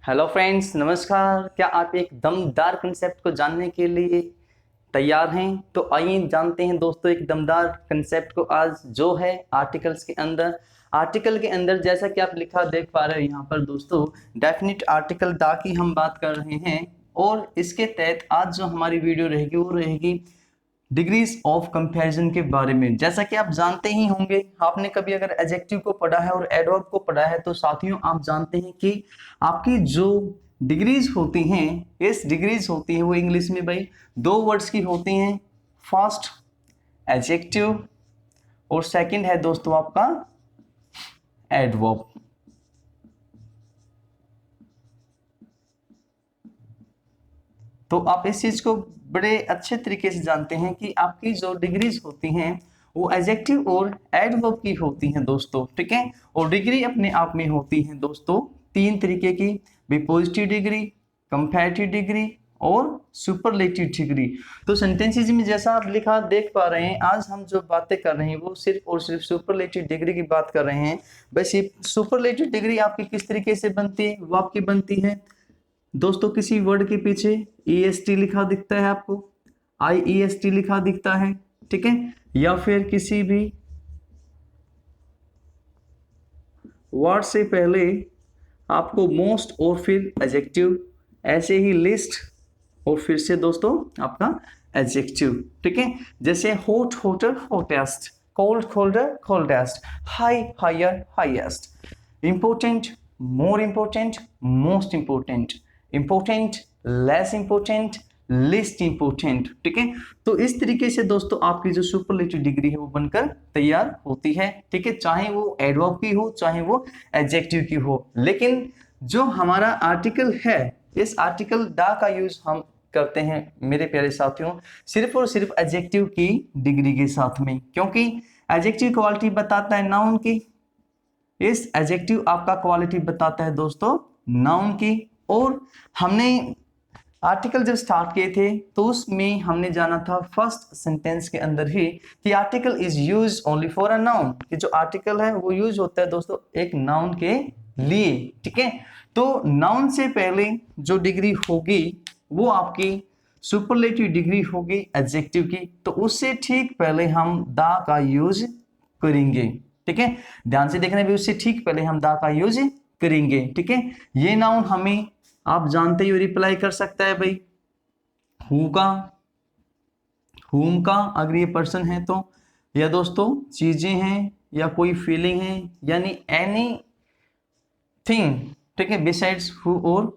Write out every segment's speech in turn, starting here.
Hello friends, नमस्कार। क्या आप एक दमदार कंसेप्ट को जानने के लिए तैयार हैं? तो आइए जानते हैं दोस्तों एक दमदार कंसेप्ट को आज, जो है आर्टिकल्स के अंदर। आर्टिकल के अंदर जैसा कि आप लिखा देख पा रहे हो यहाँ पर दोस्तों, डेफिनेट आर्टिकल दा की हम बात कर रहे हैं। और इसके तहत आज जो हमारी वीडियो रहेगी वो रहेगी डिग्रीज ऑफ कंपैरिजन के बारे में। जैसा कि आप जानते ही होंगे, आपने कभी अगर एडजेक्टिव को पढ़ा है और एडवर्ब को पढ़ा है तो साथियों आप जानते हैं कि आपकी जो डिग्रीज होती हैं, इस डिग्रीज होती है वो इंग्लिश में भाई दो वर्ड्स की होती हैं। फर्स्ट एडजेक्टिव और सेकंड है दोस्तों आपका एडवर्ब। तो आप इस चीज को बड़े अच्छे तरीके से जानते हैं कि आपकी जो डिग्रीज होती हैं वो एडजेक्टिव और एडवर्ब की होती हैं दोस्तों, ठीक है। और डिग्री अपने आप में होती है दोस्तों तीन तरीके की, पॉजिटिव डिग्री, कंपैरेटिव डिग्री और सुपरलेटिव डिग्री। तो सेंटेंसेस में जैसा आप लिखा देख पा रहे हैं, आज हम जो बातें कर रहे हैं वो सिर्फ और सिर्फ सुपरलेटिव डिग्री की बात कर रहे हैं। बस ये सुपरलेटिव डिग्री आपकी किस तरीके से बनती है? वो आपकी बनती है दोस्तों, किसी वर्ड के पीछे EST लिखा दिखता है आपको, IEST लिखा दिखता है, ठीक है। या फिर किसी भी वर्ड से पहले आपको मोस्ट और फिर एडजेक्टिव, ऐसे ही लिस्ट और फिर से दोस्तों आपका एडजेक्टिव, ठीक है। जैसे hot hotter hottest, cold colder coldest, high higher highest, important more important most important, important less important least important, ठीक है। तो इस तरीके से दोस्तों आपकी जो सुपरलेटिव डिग्री है वो बनकर तैयार होती है, ठीक है। चाहे वो एडवर्ब की हो चाहे वो एडजेक्टिव की हो। लेकिन जो हमारा आर्टिकल है, इस आर्टिकल दा का यूज हम करते हैं मेरे प्यारे साथियों सिर्फ और सिर्फ एडजेक्टिव की डिग्री के साथ में, क्योंकि एडजेक्टिव क्वालिटी बताता है नाउन की, इस एडजेक्टिव आपका क्वालिटी बताता है दोस्तों नाउन की। और हमने आर्टिकल जब स्टार्ट किए थे तो उसमें हमने जाना था फर्स्ट सेंटेंस के अंदर ही कि article is use only for a noun, कि जो आर्टिकल है वो यूज होता है दोस्तों एक नाउन के लिए, ठीक है। तो नाउन से पहले जो डिग्री होगी वो आपकी सुपरलेटिव डिग्री होगी एडजेक्टिव की। तो उससे ठीक पहले हम दा का यूज करेंगे, ठीक है। ध्यान से देखना भी, उससे ठीक पहले हम दा का यूज करेंगे, ठीक है। ये नाउन हमें आप जानते ही रिप्लाई कर सकता है भाई हु का, हुम का अगर ये पर्सन है तो, या दोस्तों चीजें हैं या कोई फीलिंग है, यानी एनी थिंग, ठीक है, बिसाइड्स हु और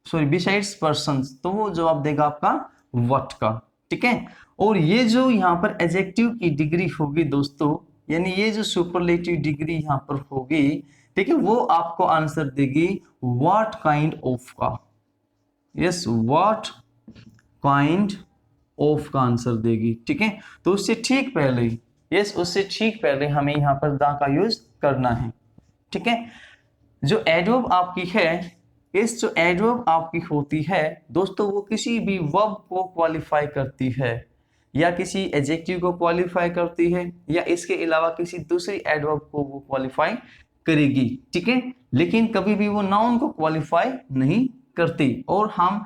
सॉरी बिसाइड्स पर्सन, तो वो जवाब देगा आपका व्हाट का, ठीक है। और ये जो यहाँ पर एडजेक्टिव की डिग्री होगी दोस्तों, यानी ये जो सुपरलेटिव डिग्री यहाँ पर होगी, ठीक है, वो आपको आंसर देगी व्हाट काइंड ऑफ का। यस, व्हाट काइंड ऑफ का आंसर देगी, ठीक है। तो उससे ठीक पहले, यस उससे ठीक पहले हमें यहाँ पर दा का यूज करना है, ठीक है। जो एडवर्ब आपकी है, इस जो एडवर्ब आपकी होती है दोस्तों, वो किसी भी वर्ब को क्वालिफाई करती है, या किसी एडजेक्टिव को क्वालिफाई करती है, या इसके अलावा किसी दूसरी एडवर्ब को वो क्वालिफाई करेगी, ठीक है। लेकिन कभी भी वो नाउन को क्वालिफाई नहीं करती, और हम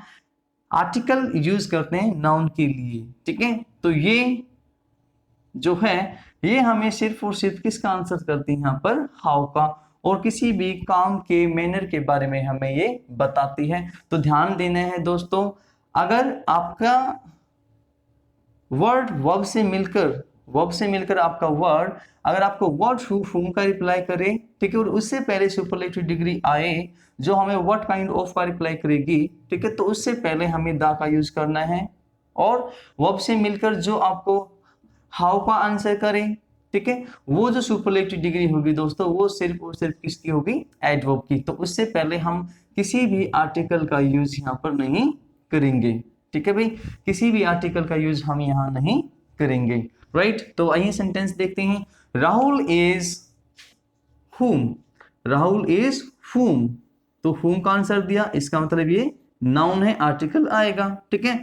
आर्टिकल यूज करते हैं नाउन के लिए, ठीक है। तो ये जो है ये हमें सिर्फ और सिर्फ किसका आंसर करती है यहाँ पर, हाउ का, और किसी भी काम के मैनर के बारे में हमें ये बताती है। तो ध्यान देना है दोस्तों, अगर आपका वर्ड वर्ब से मिलकर आपका वर्ड, अगर आपको वर्ड हुम का रिप्लाई करे, ठीक है, और उससे पहले सुपरलेटिव डिग्री आए जो हमें व्हाट काइंड ऑफ का रिप्लाई करेगी, ठीक है, तो उससे पहले हमें दा का यूज करना है। और वर्ब से मिलकर जो आपको हाउ का आंसर करें, ठीक है, वो जो सुपरलेटिव डिग्री होगी दोस्तों वो सिर्फ और सिर्फ किसकी होगी, एडवर्ब की। तो उससे पहले हम किसी भी आर्टिकल का यूज यहाँ पर नहीं करेंगे, ठीक है भाई, किसी भी आर्टिकल का यूज हम यहाँ नहीं करेंगे, राइट। तो आइए सेंटेंस देखते हैं। राहुल इज हुम, राहुल इज हुम, तो हुम का आंसर दिया, इसका मतलब ये नाउन है, आर्टिकल आएगा, ठीक है।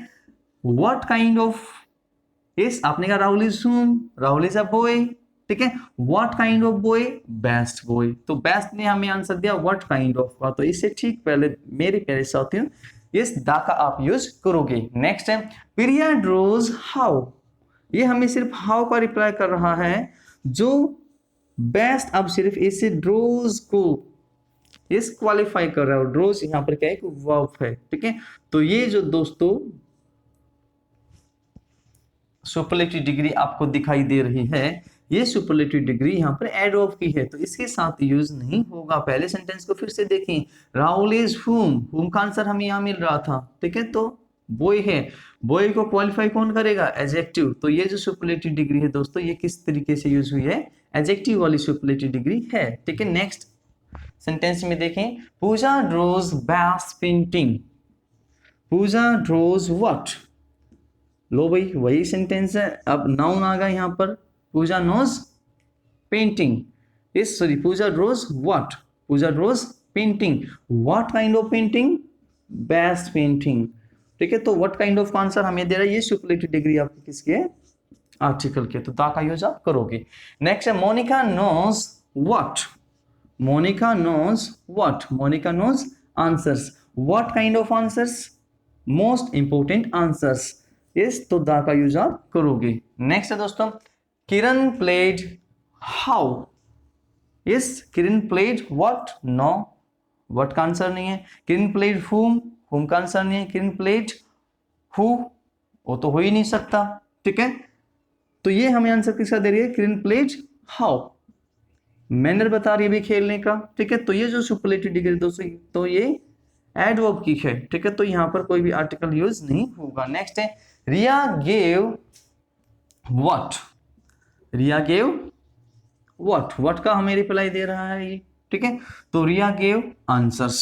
व्हाट काइंड ऑफ, यस आपने कहा राहुल इज हुम, राहुल इज अ बॉय, ठीक है। What kind of boy, best boy. तो बेस्ट ने हमें आंसर दिया व्हाट काइंड ऑफ का, तो इससे ठीक पहले मेरे प्यारे साथियों इस दा का आप यूज करोगे। नेक्स्ट है प्रिया ड्रोज हाउ, ये हमें सिर्फ हाउ का रिप्लाई कर रहा है। जो बेस्ट अब सिर्फ इसे ड्रोज को इस क्वालिफाई कर रहा है, ड्रोज यहां पर क्या है, वर्ब है, ठीक है। तो ये जो दोस्तों सुपरलेटिव डिग्री आपको दिखाई दे रही है, ये सुपरलेटिव डिग्री यहाँ पर एडवर्ब की है, तो इसके साथ यूज नहीं होगा। पहले सेंटेंस को फिर से देखें, राहुल इज हुम का आंसर हमें यहाँ मिल रहा था, ठीक है। तो बॉय है, बॉय को क्वालिफाई कौन करेगा, एडजेक्टिव। तो ये जो सुपरलेटिव डिग्री है दोस्तों, ये किस तरीके से यूज हुई है, एडजेक्टिव वाली सुपरलेटिव डिग्री है, ठीक है। नेक्स्ट सेंटेंस में देखें, पूजा ड्रोज best painting, Puja draws what. लो भाई वही सेंटेंस है, अब नाउन आ गया यहाँ पर, पूजा नोज पेंटिंग, इस sorry Pooja draws what, Pooja draws painting, what kind of painting, best painting, ठीक है। तो व्हाट काइंड ऑफ आंसर हमें दे रहा है, ये सुपरलेटिव डिग्री आपकी किसकी है, आर्टिकल के, तो दा का यूज आप करोगे। नेक्स्ट है Monica knows what, Monica knows what, Monica knows answers, what kind of answers, most important answers, इस तो दा का यूज आप करोगे। नेक्स्ट है दोस्तों किरण प्लेड हाउ, इस किरण प्लेड व्हाट, नो व्हाट का आंसर नहीं है। किरण प्लेड हुम का आंसर नहीं है। किरण प्लेड हु, वो तो हो ही नहीं सकता, ठीक है। तो ये हमें आंसर किसका दे रही है, किरण प्लेड हाउ, मैनर बता रही है भी खेलने का, ठीक है। तो ये जो सुपरलेटिव डिग्री दोस्तों, तो ये एडवर्ब की है, ठीक है। तो यहाँ पर कोई भी आर्टिकल यूज नहीं होगा। नेक्स्ट है Riya gave what, Riya gave what, what का हमें रिप्लाई दे रहा है ये, ठीक है। तो रिया गेव आंसर्स,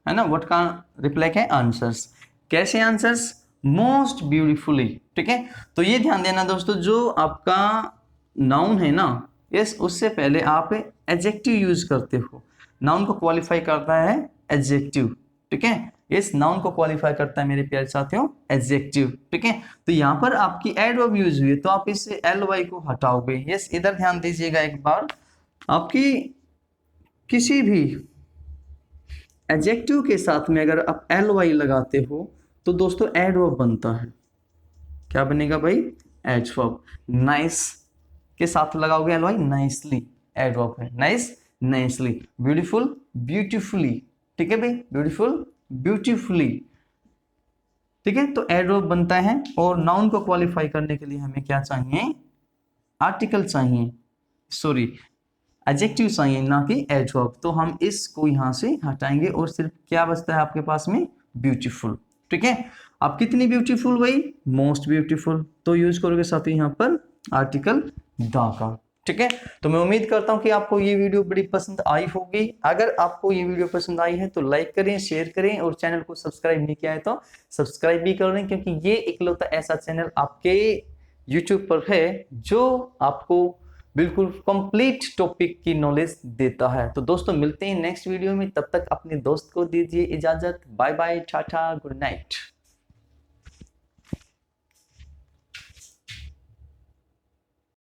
है ना, व्हाट का रिप्लाई क्या है, आंसर्स। कैसे आंसर्स, मोस्ट ब्यूटीफुली, ठीक है। तो ये ध्यान देना दोस्तों, जो आपका नाउन है ना, यस, उससे पहले आप एडजेक्टिव यूज करते हो, नाउन को क्वालिफाई करता है एडजेक्टिव, ठीक है। इस नाउन को क्वालिफाई करता है मेरे प्यारे साथियों एडजेक्टिव, ठीक है। तो यहाँ पर आपकी एडवर्ब यूज हुई है, तो आप इस एल वाई को हटाओगे। यस, इधर ध्यान दीजिएगा एक बार, आपकी किसी भी एडजेक्टिव के साथ में अगर आप एल वाई लगाते हो तो दोस्तों एडवर्ब बनता है। क्या बनेगा भाई, एडवर्ब। नाइस के साथ लगाओगे एल वाई, नाइसली एडवर्ब है, नाइस नाइसली, ब्यूटीफुल ब्यूटीफुली, ठीक है भाई, ब्यूटीफुल ब्यूटीफुली, ठीक है। तो एडवर्ब बनता है, और नाउन को क्वालिफाई करने के लिए हमें क्या चाहिए, आर्टिकल चाहिए, सॉरी एडजेक्टिव चाहिए, ना कि एडवर्ब। तो हम इसको यहां से हटाएंगे और सिर्फ क्या बचता है आपके पास में, ब्यूटीफुल, ठीक है। आप कितनी ब्यूटीफुल भाई, मोस्ट ब्यूटीफुल, तो यूज करोगे साथ ही यहाँ पर आर्टिकल दा का, ठीक है। तो मैं उम्मीद करता हूं कि आपको ये वीडियो बड़ी पसंद आई होगी। अगर आपको ये वीडियो पसंद आई है तो लाइक करें, शेयर करें, और चैनल को सब्सक्राइब नहीं किया है तो सब्सक्राइब भी कर लें, क्योंकि ये इकलौता ऐसा चैनल आपके YouTube पर है जो आपको बिल्कुल कंप्लीट टॉपिक की नॉलेज देता है। तो दोस्तों मिलते हैं नेक्स्ट वीडियो में, तब तक अपने दोस्त को दीजिए इजाजत, bye bye, tata, good night.